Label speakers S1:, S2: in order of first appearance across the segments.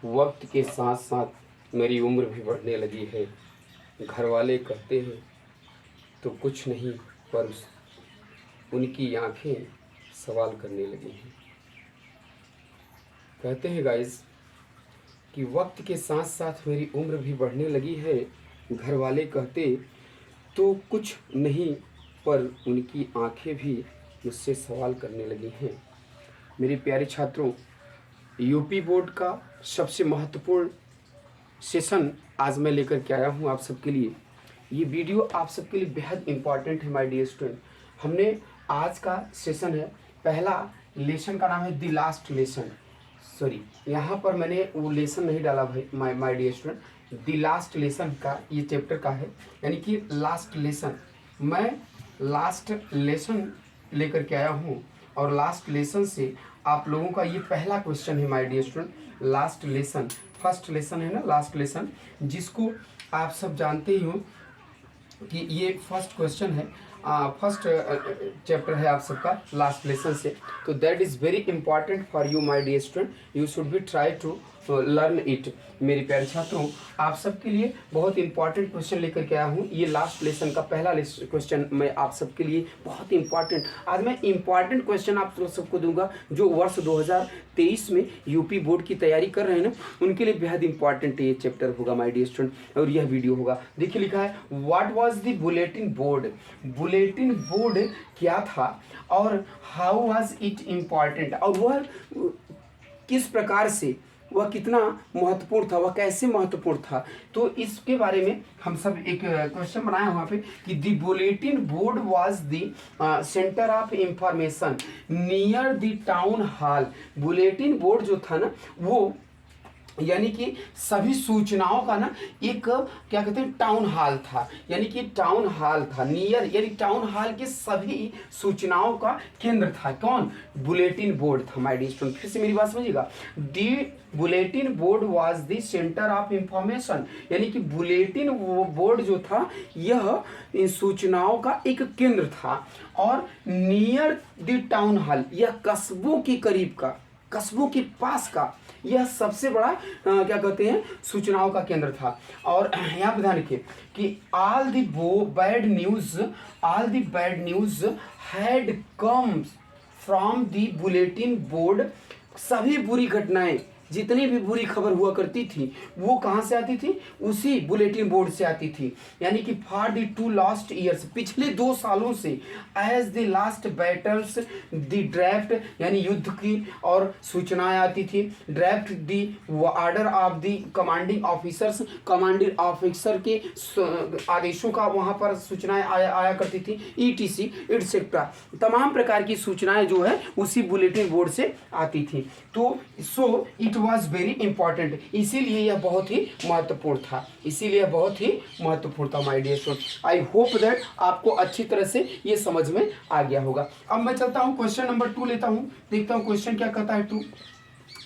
S1: वक्त के साथ साथ मेरी उम्र भी बढ़ने लगी है। घर वाले कहते हैं तो कुछ नहीं, पर उनकी आंखें सवाल करने लगी हैं। कहते हैं गाइस कि वक्त के साथ साथ मेरी उम्र भी बढ़ने लगी है। घर वाले कहते तो कुछ नहीं, पर उनकी आंखें भी मुझसे सवाल करने लगी हैं। मेरे प्यारे छात्रों, यूपी बोर्ड का सबसे महत्वपूर्ण सेशन आज मैं लेकर के आया हूँ आप सबके लिए। ये वीडियो आप सबके लिए बेहद इम्पॉर्टेंट है माय डियर स्टूडेंट। हमने आज का सेशन है, पहला लेसन का नाम है द लास्ट लेसन। सॉरी, यहाँ पर मैंने वो लेसन नहीं डाला भाई my dear student. The last lesson का ये चैप्टर का है, यानी कि लास्ट लेसन। मैं लास्ट लेसन लेकर के आया हूँ और लास्ट लेसन से आप लोगों का ये पहला क्वेश्चन है my dear student. Last lesson, first lesson है ना लास्ट लेसन, जिसको आप सब जानते ही हो कि ये फर्स्ट क्वेश्चन है, फर्स्ट चैप्टर है आप सबका लास्ट लेसन से। तो that is very important for you my dear student, you should be try to learn it. मेरे प्यारे छात्रों, आप सबके लिए बहुत इंपॉर्टेंट क्वेश्चन लेकर के आया हूँ। ये लास्ट लेसन का पहला क्वेश्चन मैं आप सबके लिए बहुत इंपॉर्टेंट, आज मैं इंपॉर्टेंट क्वेश्चन आप सबको दूंगा जो वर्ष 2023 में यूपी बोर्ड की तैयारी कर रहे हैं ना, उनके लिए बेहद इंपॉर्टेंट ये चैप्टर होगा माय डियर स्टूडेंट, और यह वीडियो होगा। देखिए लिखा है what was the bulletin board. Bulletin board क्या था और हाउ वाज इट इम्पॉर्टेंट, और वह किस प्रकार से, वह कितना महत्वपूर्ण था, वह कैसे महत्वपूर्ण था। तो इसके बारे में हम सब एक क्वेश्चन बनाया वहाँ पे कि the bulletin board was the centre of information near the town hall. Bulletin board जो था ना, वो यानी कि सभी सूचनाओं का ना एक क्या कहते हैं टाउन हॉल था, यानी कि टाउन हॉल था नियर, यानी टाउन हॉल के सभी सूचनाओं का केंद्र था। कौन? बुलेटिन बोर्ड था माय डियर स्टूडेंट। फिर से मेरी बात समझिएगा, the bulletin board was the centre of information, यानी कि बुलेटिन बोर्ड जो था यह इन सूचनाओं का एक केंद्र था, और नियर द टाउन हॉल, यह कस्बों के करीब का, कस्बों के पास का यह सबसे बड़ा क्या कहते हैं सूचनाओं का केंद्र था। और यहाँ पे ध्यान रखिए कि all the bad news had come from the bulletin board. सभी बुरी घटनाएं, जितनी भी बुरी खबर हुआ करती थी वो कहाँ से आती थी? उसी बुलेटिन बोर्ड से आती थी। यानी कि फॉर द 2 लास्ट ईयर्स, पिछले 2 सालों से, as the last battles the draft, यानी युद्ध की और सूचनाएं आती थी। Draft the order of the commanding officers, commanding officer के आदेशों का वहाँ पर सूचनाएं आया करती थी। ETC एटसेट्रा, तमाम प्रकार की सूचनाएं जो है उसी बुलेटिन बोर्ड से आती थी। तो so it was very important, इसीलिए यह बहुत ही महत्वपूर्ण था, इसीलिए यह बहुत ही महत्वपूर्ण था my dear student. I hope that आपको अच्छी तरह से ये समझ में आ गया होगा। अब मैं चलता हूँ क्वेश्चन नंबर 2 लेता हूँ, देखता हूँ क्वेश्चन क्या कहता है 2।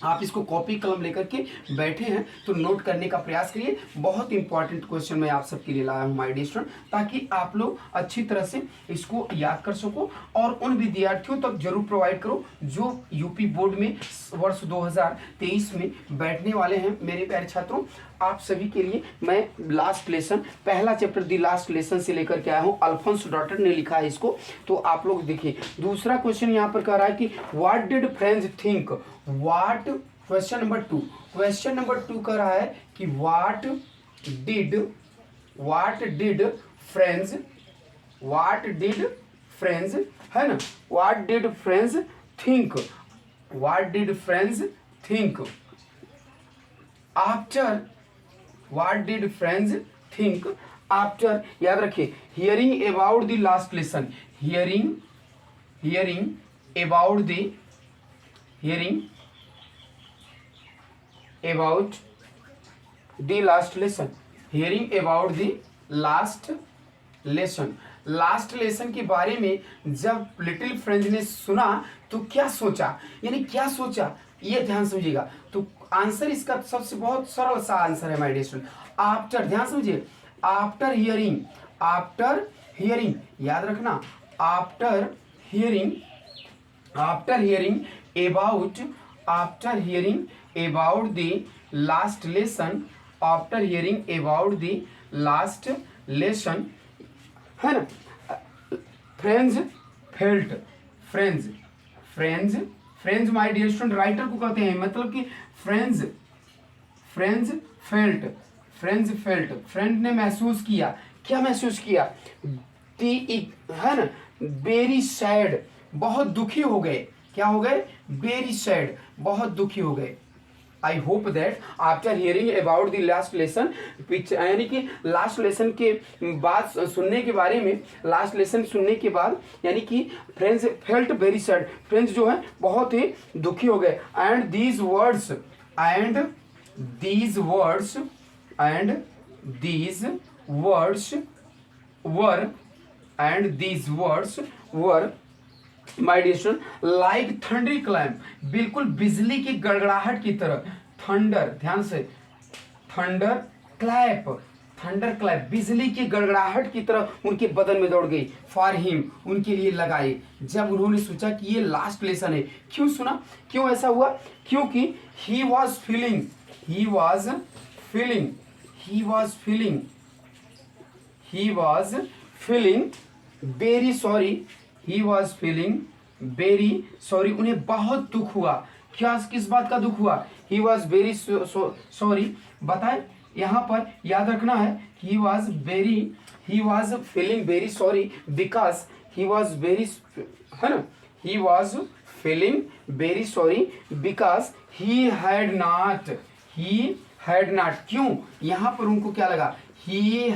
S1: आप इसको कॉपी कलम लेकर के बैठे हैं तो नोट करने का प्रयास करिए। बहुत इंपॉर्टेंट क्वेश्चन मैं आप सबके लिए लाया हूँ माय डियर स्टूडेंट, ताकि आप लोग अच्छी तरह से इसको याद कर सको और उन विद्यार्थियों तक जरूर प्रोवाइड करो जो यूपी बोर्ड में वर्ष 2023 में बैठने वाले हैं। मेरे प्यारे छात्रों, आप सभी के लिए मैं लास्ट लेसन, पहला चैप्टर दी लास्ट लेसन से लेकर के आया हूँ। अल्फोंस डॉटर ने लिखा है इसको, तो आप लोग देखिए। दूसरा क्वेश्चन यहाँ पर कह रहा है कि what did French think, what, question number 2, question number 2 कह रहा है कि व्हाट डिड फ्रेंच, है ना, what did French think, what did French think after, what did French think after, याद रखिए, hearing about the last lesson, hearing about the last lesson, hearing about the last lesson. Last lesson के बारे में जब little French ने सुना तो क्या सोचा, यानी क्या सोचा, ये ध्यान समझिएगा। तो आंसर इसका सबसे बहुत सरल सा आंसर है माय डियर स्टूडेंट, आफ्टर, ध्यान समझिए, आफ्टर हियरिंग, याद रखना, after hearing after hearing about the last lesson, after hearing about the last lesson, है ना, friends felt, friends my dear student writer को कहते हैं, मतलब कि फ्रेंड्स फेल्ट, फ्रेंड ने महसूस किया, क्या महसूस किया, है ना, वेरी सैड, बहुत दुखी हो गए, क्या हो गए, वेरी सैड, बहुत दुखी हो गए। आई hope that after hearing about the last lesson, यानी कि लास्ट लेसन के बाद सुनने के बारे में, लास्ट लेसन सुनने के बाद यानी कि friends felt very sad, friends जो है बहुत ही दुखी हो गए। And these words were my dear student like thundery clam, बिल्कुल बिजली की गड़गड़ाहट की तरह, थंडर, ध्यान से, थंडर क्लैप, बिजली की गड़गड़ाहट की तरह उनके बदन में दौड़ गई, फॉर हिम, उनके लिए लगाई, जब उन्होंने सोचा कि ये लास्ट लेसन है। क्यों सुना, क्यों ऐसा हुआ, क्योंकि he was feeling very sorry, उन्हें बहुत दुख हुआ, क्या, किस बात का दुख हुआ, ही वॉज वेरी सॉरी, बताए, यहाँ पर याद रखना है, he was feeling very sorry because he was very, है ना, he was feeling very sorry because he had not, क्यों, यहाँ पर उनको क्या लगा, he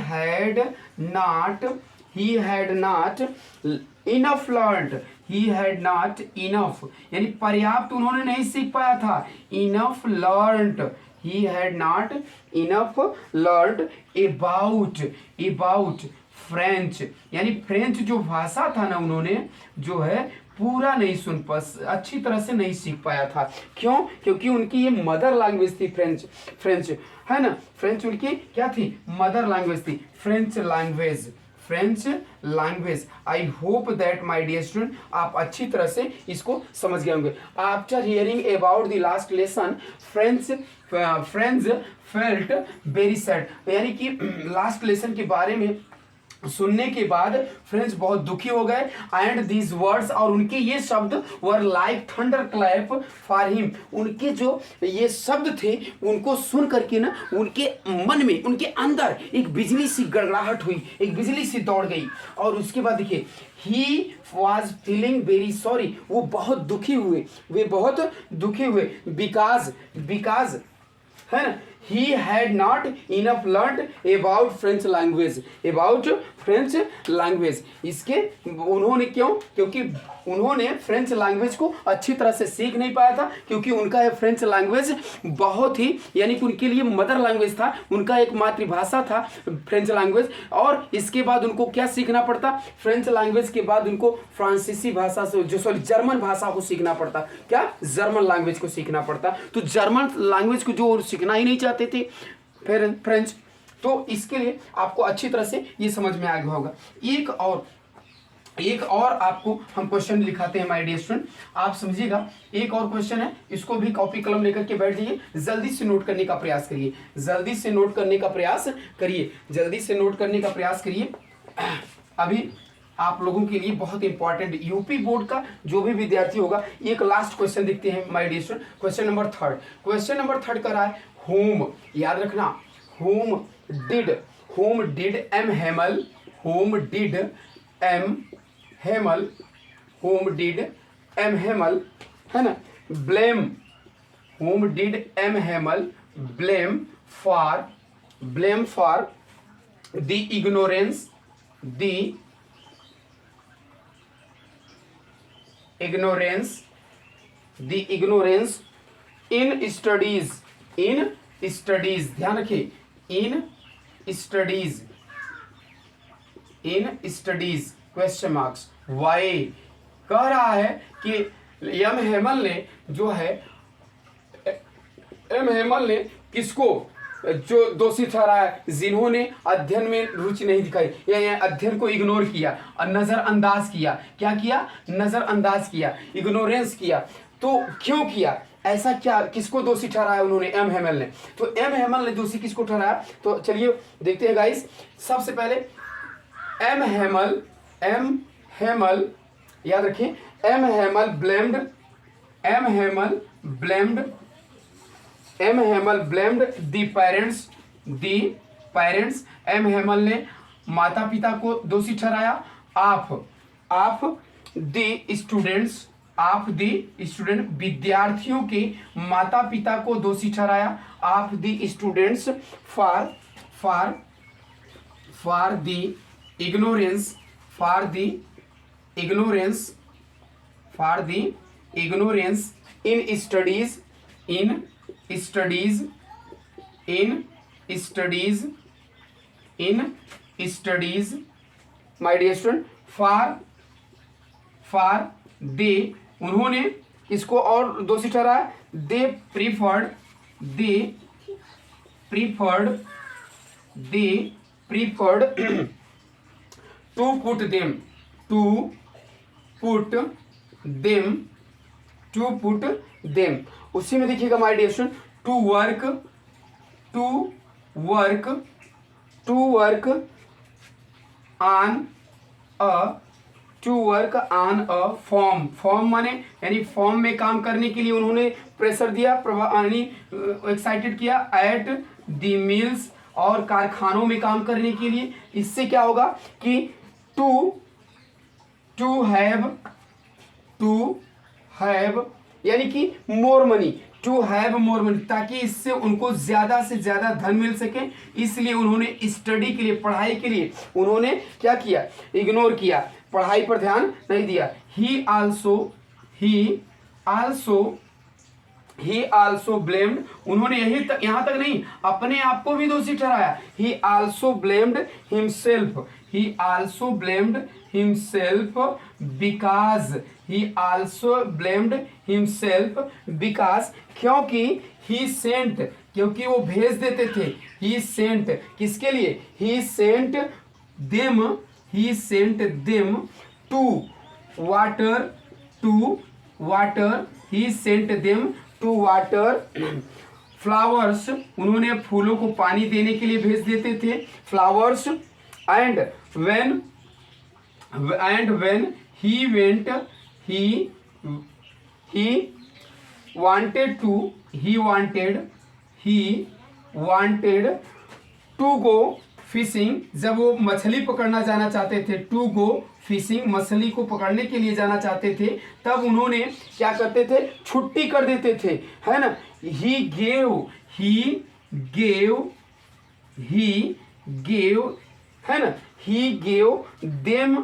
S1: had not enough learned, यानी पर्याप्त उन्होंने नहीं सीख पाया था, enough learned, he had not enough learned about French, यानी फ्रेंच जो भाषा था ना, उन्होंने जो है पूरा नहीं सुन अच्छी तरह से नहीं सीख पाया था। क्यों, क्योंकि उनकी ये मदर लैंग्वेज थी, फ्रेंच, है ना, फ्रेंच उनकी क्या थी, मदर लैंग्वेज थी, French language. I hope that my dear student आप अच्छी तरह से इसको समझ गए होंगे। After hearing about the last lesson friends felt very sad, यानी कि लास्ट लेसन के बारे में सुनने के बाद फ्रेंड्स बहुत दुखी हो गए। एंड दीज वर्ड्स, और उनके ये शब्द were like thunder clap for him, उनके जो ये शब्द थे उनको सुन करके ना उनके मन में, उनके अंदर एक बिजली सी गड़गड़ाहट हुई, एक बिजली सी दौड़ गई। और उसके बाद देखिए he was feeling very sorry, वो बहुत दुखी हुए, बिकॉज है ना, he had not enough learned about French language, इसके उन्होंने क्यों, क्योंकि उन्होंने फ्रेंच लैंग्वेज को अच्छी तरह से सीख नहीं पाया था, क्योंकि उनका ये फ्रेंच लैंग्वेज बहुत ही, यानी कि उनके लिए मदर लैंग्वेज था, उनका एक मातृभाषा था फ्रेंच लैंग्वेज। और इसके बाद उनको क्या सीखना पड़ता, फ्रेंच लैंग्वेज के बाद उनको फ्रांसीसी भाषा से जर्मन भाषा को सीखना पड़ता, क्या, जर्मन लैंग्वेज को सीखना पड़ता। तो जर्मन लैंग्वेज को जो सीखना ही नहीं चाहते थे फ्रेंच, तो इसके लिए आपको अच्छी तरह से ये समझ में आ गया होगा। एक और आपको हम क्वेश्चन लिखाते हैं माय डियर स्टूडेंट, आप समझिएगा। एक और क्वेश्चन है, इसको भी कॉपी कलम लेकर के बैठ जाइए, जल्दी से नोट करने का प्रयास करिए, अभी आप लोगों के लिए बहुत इंपॉर्टेंट यूपी बोर्ड का जो भी विद्यार्थी होगा, एक लास्ट क्वेश्चन देखते हैं my dear student. Question number third कर रहा है होम, याद रखना, होम डिड एम हेमल, है ना, blame for the ignorance in studies, ध्यान रखिए, in studies question marks, why, कह रहा है कि एम हेमल ने किसको, जो दोषी ठहराया जिन्होंने अध्ययन में रुचि नहीं दिखाई या अध्ययन को इग्नोर किया और नज़रअंदाज किया। क्या किया? नज़रअंदाज किया, इग्नोरेंस किया। तो क्यों किया ऐसा? क्या किसको दोषी ठहराया उन्होंने? एम हेमल ने। तो एम हेमल ने दोषी किसको ठहराया? तो चलिए देखते हैं गाइस। सबसे पहले एम हेमल याद रखिए, M Hamel blamed the parents. M Hamel ने माता पिता को दोषी ठहराया। ऑफ द स्टूडेंट विद्यार्थियों के माता पिता को दोषी ठहराया। Of the students for the ignorance in studies my dear student। For they उन्होंने इसको और दोषी ठहराया। They preferred to put them उसी में देखिएगा my dear student, to work on a form माने यानी फॉर्म में काम करने के लिए उन्होंने प्रेशर दिया, यानी एक्साइटेड किया। एट द मिल्स और कारखानों में काम करने के लिए। इससे क्या होगा कि टू हैव यानी कि more money, to have more money, ताकि इससे उनको ज्यादा से ज्यादा धन मिल सके। इसलिए उन्होंने स्टडी के लिए, पढ़ाई के लिए उन्होंने क्या किया? इग्नोर किया, पढ़ाई पर ध्यान नहीं दिया। ही आल्सो ब्लेम्ड, उन्होंने यहाँ तक नहीं, अपने आप को भी दोषी ठहराया। He also blamed himself because क्योंकि वो भेज देते थे। ही सेंट किसके लिए? He sent them to water flowers, उन्होंने फूलों को पानी देने के लिए भेज देते थे। Flowers and when he went he wanted to go fishing, जब वो मछली पकड़ना जाना चाहते थे। टू गो फिशिंग, मछली को पकड़ने के लिए जाना चाहते थे, तब उन्होंने क्या करते थे? छुट्टी कर देते थे, है ना। ही गेव है ना, ही गेव देम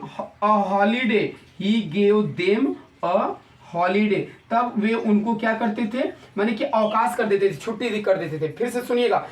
S1: अ हॉलीडे, तब वे उनको क्या करते थे? माने कि अवकाश कर देते थे, छुट्टी कर देते थे। फिर से सुनिएगा।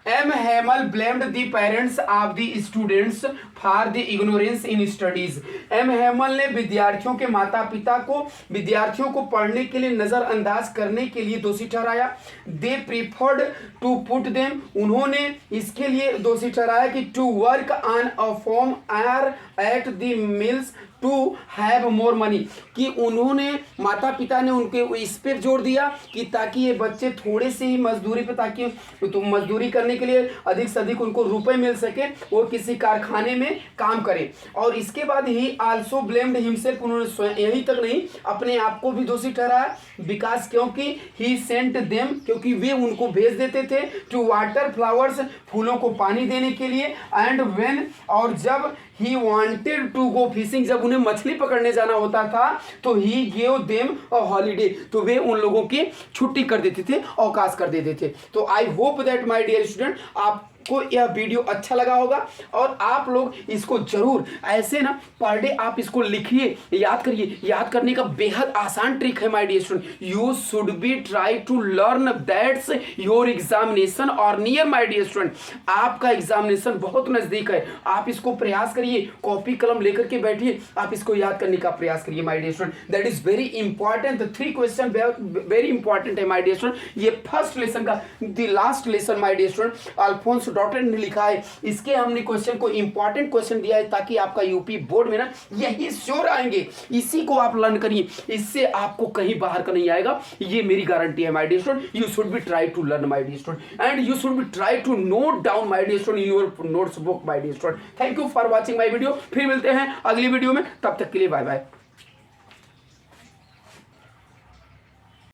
S1: M Hamel blamed the parents of the students for the ignorance in studies. M Hamel ने विद्यार्थियों के माता पिता को विद्यार्थियों को पढ़ने के लिए नजरअंदाज करने के लिए दोषी ठहराया। They preferred to put them, उन्होंने इसके लिए दोषी ठहराया कि to work on a farm or at the mills to have more money, कि उन्होंने माता पिता ने उनके इस पर जोर दिया कि ताकि ये बच्चे थोड़े से ही मजदूरी पे, ताकि तो मजदूरी करने के लिए अधिक से अधिक उनको रुपए मिल सके, वो किसी कारखाने में काम करें। और इसके बाद ही आल्सो ब्लेम्ड हिमसेल्फ, उन्होंने स्वयं, यही तक नहीं, अपने आप को भी दोषी ठहराया। बिकॉज क्योंकि ही सेंट देम, क्योंकि वे उनको भेज देते थे। टू वाटर फ्लावर्स, फूलों को पानी देने के लिए। एंड व्हेन, और जब he wanted to go fishing, जब उन्हें मछली पकड़ने जाना होता था, तो he gave them a holiday, तो वे उन लोगों की छुट्टी कर देते थे, अवकाश कर देते थे। तो I hope that my dear student, आप को यह वीडियो अच्छा लगा होगा और आप लोग इसको जरूर ऐसे ना पर डे आप इसको लिखिए, याद करिए। याद करने का बेहद आसान ट्रिक है my dear student. You should be try to learn that's your examination और नियर माय डियर स्टूडेंट। आपका एग्जामिनेशन बहुत नजदीक है, आप इसको प्रयास करिए, कॉपी कलम लेकर के बैठिए, आप इसको याद करने का प्रयास करिए my dear student. That is very important. The 3 question very important है माय डियर स्टूडेंट। ये फर्स्ट लेसन का the last lesson my dear student Alphonse Daudet ने लिखा है, इसके हमने क्वेश्चन को इंपॉर्टेंट क्वेश्चन दिया है ताकि आपका यूपी बोर्ड में ना यही श्योर आएंगे। इसी को आप लर्न करिए, इससे आपको कहीं बाहर का नहीं आएगा, ये मेरी गारंटी है my dear student. You should be try to learn my dear student and you should be try to note down my dear student in your notes book my dear student. Thank you for watching my video. फिर मिलते हैं अगली video में, तब तक के लिए bye bye.